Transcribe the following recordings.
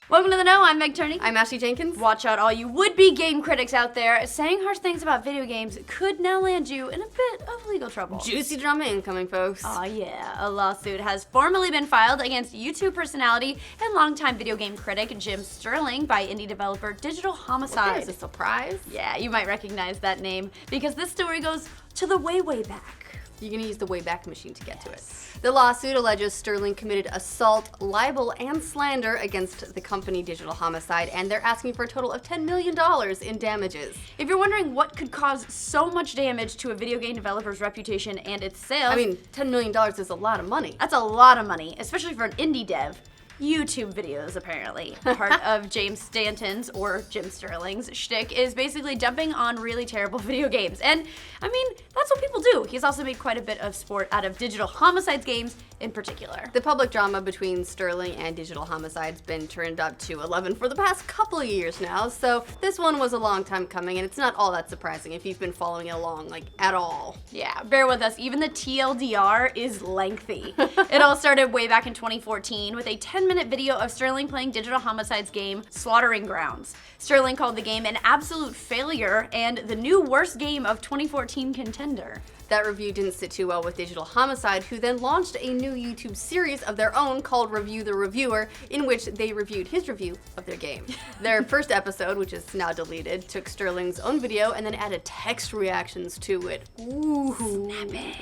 Welcome to The Know, I'm Turney. I'm Jenkins. Watch out all you would-be game critics out there. Saying harsh things about video games could now land you in a bit of legal trouble. Juicy drama incoming, folks. Oh yeah, a lawsuit has formally been filed against YouTube personality and longtime video game critic Jim Sterling by indie developer Digital Homicide. There's a surprise. Yeah, you might recognize that name because this story goes to the way back. You're gonna use the Wayback Machine to get to it. The lawsuit alleges Sterling committed assault, libel, and slander against the company Digital Homicide, and they're asking for a total of $10 million in damages. If you're wondering what could cause so much damage to a video game developer's reputation and its sales... I mean, $10 million is a lot of money. That's a lot of money, especially for an indie dev. YouTube videos, apparently. Part of James Stanton's, or Jim Sterling's, shtick is basically dumping on really terrible video games. And, I mean, that's what people do. He's also made quite a bit of sport out of Digital Homicide's games in particular. The public drama between Sterling and Digital Homicide's been turned up to 11 for the past couple of years now, so this one was a long time coming, and it's not all that surprising if you've been following it along, at all. Yeah, bear with us. Even the TLDR is lengthy. It all started way back in 2014 with a 10-minute video of Sterling playing Digital Homicide's game, Slaughtering Grounds. Sterling called the game an absolute failure and the new worst game of 2014 contender. That review didn't sit too well with Digital Homicide, who then launched a new YouTube series of their own called Review the Reviewer, in which they reviewed his review of their game. Their first episode, which is now deleted, took Sterling's own video and then added text reactions to it. Ooh, snappy.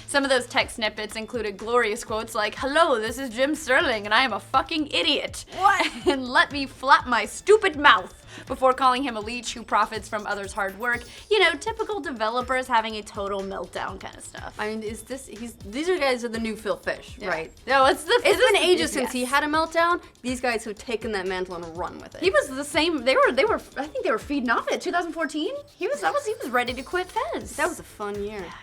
Some of those text snippets included glorious quotes like, "Hello, this is Jim Sterling and I am a fucking idiot." What? And "let me flap my stupid mouth," before calling him a leech who profits from others' hard work. You know, typical developers having a total meltdown kind of stuff. I mean, these guys are the new Phil Fish, yeah. right? No, it's been ages since he had a meltdown. These guys have taken that mantle and run with it. He was the same. They were. I think they were feeding off it. 2014. He was ready to quit Fez. That was a fun year. Yeah.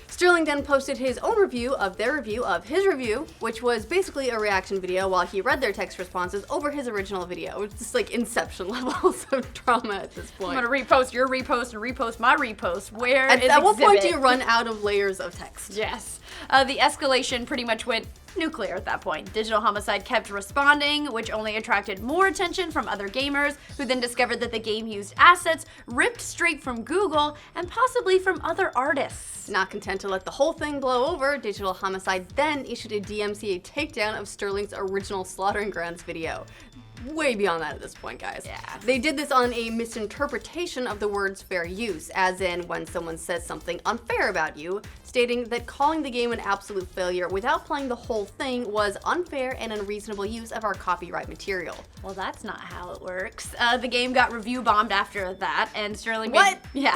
Sterling then posted his own review of their review of his review, which was basically a reaction video while he read their text responses over his original video. It's just like Inception levels of drama at this point. I'm gonna repost your repost and repost my repost. Where is At what point do exhibit? you run out of layers of text? Yes. The escalation pretty much went nuclear at that point. Digital Homicide kept responding, which only attracted more attention from other gamers, who then discovered that the game used assets ripped straight from Google and possibly from other artists. Not content to let the whole thing blow over, Digital Homicide then issued a DMCA takedown of Sterling's original Slaughtering Grounds video. Way beyond that at this point, guys. Yeah. They did this on a misinterpretation of the words fair use, as in when someone says something unfair about you, stating that calling the game an absolute failure without playing the whole thing was unfair and unreasonable use of our copyright material. Well, that's not how it works. The game got review bombed after that, and Sterling What? Yeah.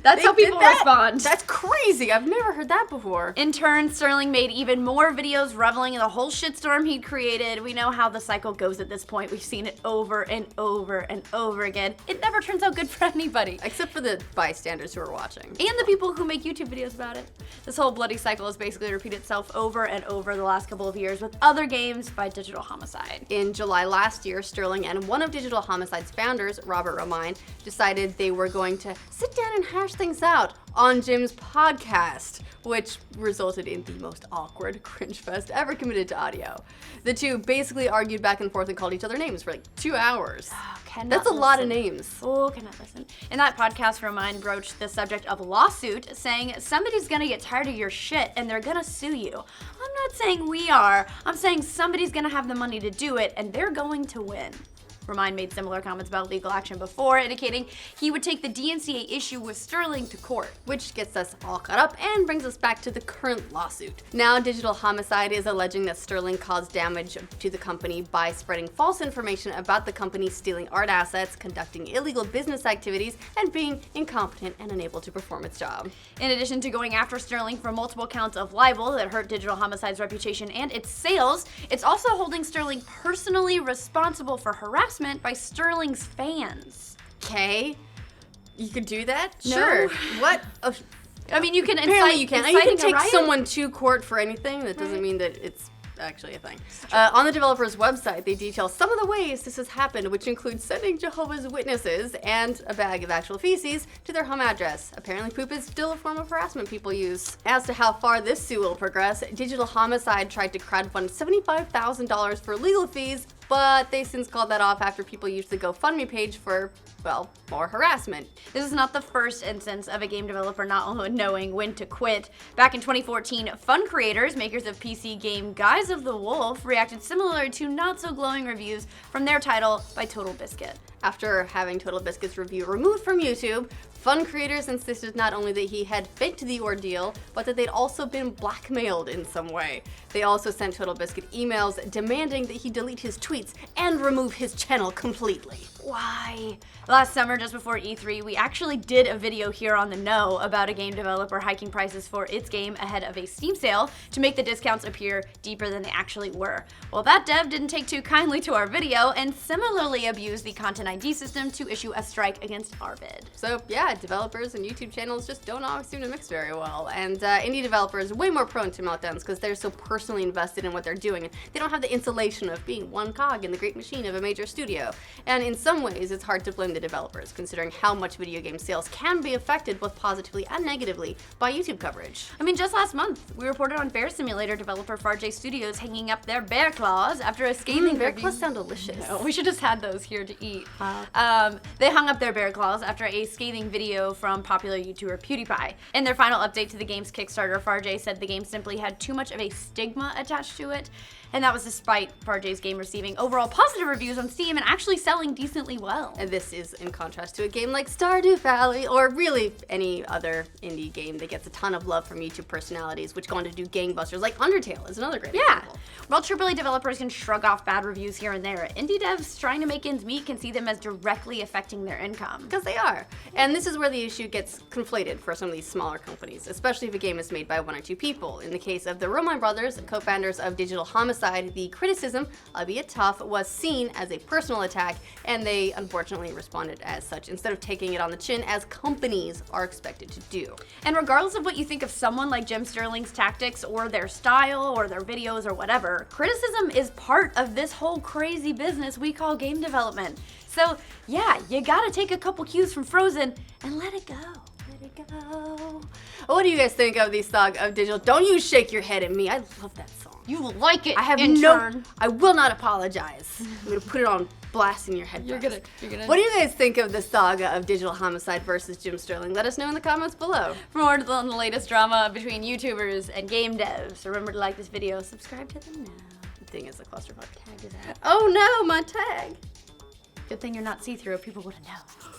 That's how people respond. That's crazy. I've never heard that before. In turn, Sterling made even more videos reveling in the whole shitstorm he'd created. We know how the cycle goes at this point. We've seen it over and over and over again. It never turns out good for anybody. Except for the bystanders who are watching. And the people who make YouTube videos about it. This whole bloody cycle has basically repeated itself over and over the last couple of years with other games by Digital Homicide. In July last year, Sterling and one of Digital Homicide's founders, Robert Romine, decided they were going to sit down and hash things out on Jim's podcast, which resulted in the most awkward cringe fest ever committed to audio. The two basically argued back and forth and called each other names for 2 hours. That's a lot of names. Oh, cannot listen. In that podcast, Romine broached the subject of lawsuit, saying somebody's gonna get tired of your shit and they're gonna sue you. I'm not saying we are. I'm saying somebody's gonna have the money to do it and they're going to win. Romine made similar comments about legal action before, indicating he would take the DMCA issue with Sterling to court. Which gets us all caught up and brings us back to the current lawsuit. Now, Digital Homicide is alleging that Sterling caused damage to the company by spreading false information about the company stealing art assets, conducting illegal business activities, and being incompetent and unable to perform its job. In addition to going after Sterling for multiple counts of libel that hurt Digital Homicide's reputation and its sales, it's also holding Sterling personally responsible for harassment by Sterling's fans. Okay, you could do that? No. Sure. What? I mean, you can Apparently you can. You can take riot? someone to court for anything. That doesn't mean that it's actually a thing. On the developer's website, they detail some of the ways this has happened, which includes sending Jehovah's Witnesses and a bag of actual feces to their home address. Apparently poop is still a form of harassment people use. As to how far this sue will progress, Digital Homicide tried to crowdfund $75,000 for legal fees, but they since called that off after people used the GoFundMe page for, well, more harassment. This is not the first instance of a game developer not knowing when to quit. Back in 2014, Fun Creators, makers of PC game Guise of the Wolf, reacted similarly to not-so-glowing reviews from their title by Total Biscuit. After having Total Biscuit's review removed from YouTube, Fun Creators insisted not only that he had faked the ordeal, but that they'd also been blackmailed in some way. They also sent Total Biscuit emails demanding that he delete his tweets and remove his channel completely. Why? Last summer, just before E3, we actually did a video here on The Know about a game developer hiking prices for its game ahead of a Steam sale to make the discounts appear deeper than they actually were. Well, that dev didn't take too kindly to our video and similarly abused the Content ID system to issue a strike against our bid. So yeah, developers and YouTube channels just don't always seem to mix very well. And indie developers are way more prone to meltdowns because they're so personally invested in what they're doing. And they don't have the insulation of being one cog in the great machine of a major studio. And in some ways, it's hard to blame the developers, considering how much video game sales can be affected both positively and negatively by YouTube coverage. I mean, just last month, we reported on Bear Simulator developer FarJ Studios hanging up their bear claws after a scathing Bear review. claws sound delicious. No, we should just had those here to eat. They hung up their bear claws after a scathing video from popular YouTuber PewDiePie. In their final update to the game's Kickstarter, FarJ said the game simply had too much of a stigma attached to it, and that was despite FarJ's game receiving overall positive reviews on Steam and actually selling decently well. And this is in contrast to a game like Stardew Valley, or really any other indie game that gets a ton of love from YouTube personalities, which go on to do gangbusters, like Undertale is another great example. While AAA developers can shrug off bad reviews here and there, indie devs trying to make ends meet can see them as directly affecting their income. Because they are. And this is where the issue gets conflated for some of these smaller companies, especially if a game is made by one or two people. In the case of the Romine brothers, co-founders of Digital Homicide, the criticism, albeit tough, was seen as a personal attack, and they unfortunately responded as such, instead of taking it on the chin as companies are expected to do. And regardless of what you think of someone like Jim Sterling's tactics or their style or their videos or whatever, criticism is part of this whole crazy business we call game development. So yeah, you gotta take a couple cues from Frozen and let it go. Let it go. What do you guys think of the saga of Digital? Don't you shake your head at me. I love that song. You like it, I have intern. I will not apologize. I'm gonna put it on blast in your head. You're gonna. What do you guys think of the saga of Digital Homicide versus Jim Sterling? Let us know in the comments below. For more on the latest drama between YouTubers and game devs, remember to like this video, subscribe to them now. The thing is a clusterfuck. Tag is out. Oh no, my tag. Good thing you're not see-through, people wouldn't know.